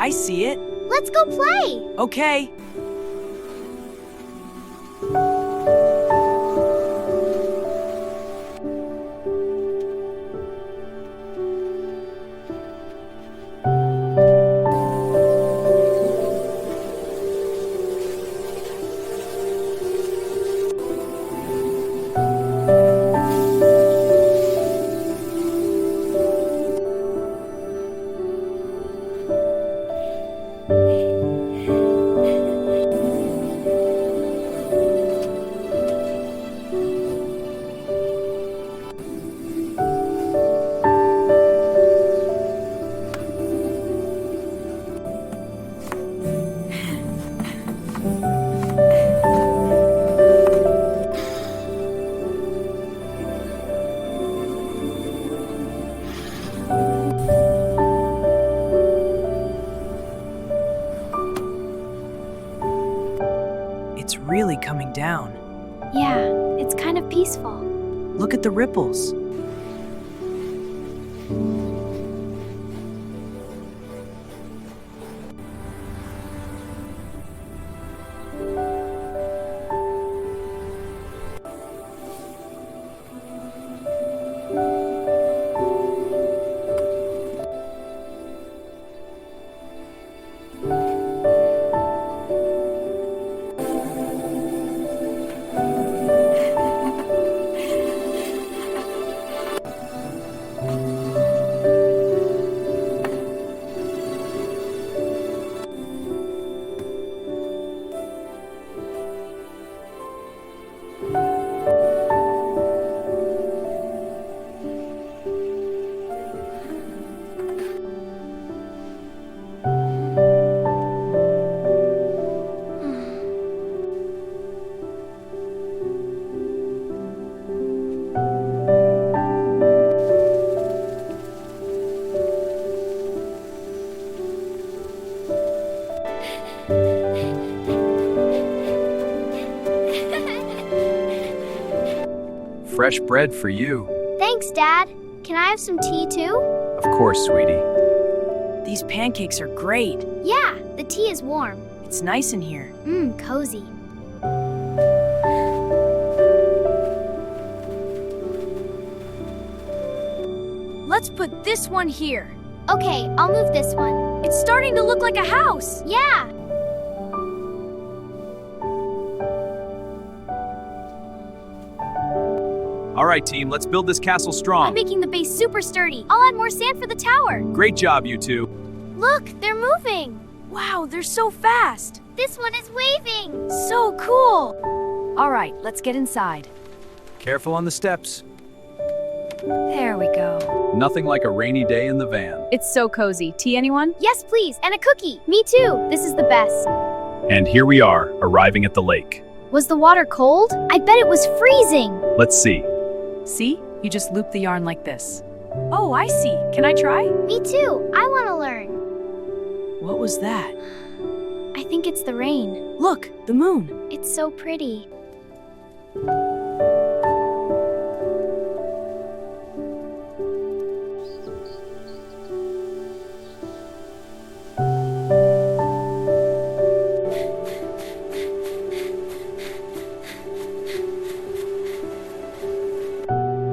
I see it. Let's go play! Okay. It's really coming down. Yeah, it's kind of peaceful. Look at the ripples. Fresh bread for you. Thanks, Dad. Can I have some tea too? Of course, sweetie. These pancakes are great. Yeah, the tea is warm. It's nice in here. Cozy. Let's put this one here. Okay, I'll move this one. It's starting to look like a house. Yeah! All right, team, let's build this castle I'm strong. making the base super sturdy. I'll add more sand for the tower. Great job, you two. Look, they're moving. Wow, they're so fast. This one is waving. So cool. All right, let's get inside. Careful on the steps. There we go. Nothing like a rainy day in the van. It's so cozy. Tea, anyone? Yes, please, and a cookie. Me too. This is the best. And here we are, arriving at the lake. Was the water cold? I bet it was freezing. Let's see. See? You just loop the yarn like this. Oh, I see. Can I try? Me too. I want to learn. What was that? I think it's the rain. Look, the moon. It's so pretty.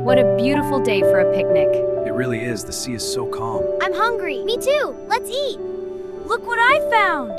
What a beautiful day for a picnic. It really is. The sea is so calm. I'm hungry. Me too. Let's eat. Look what I found.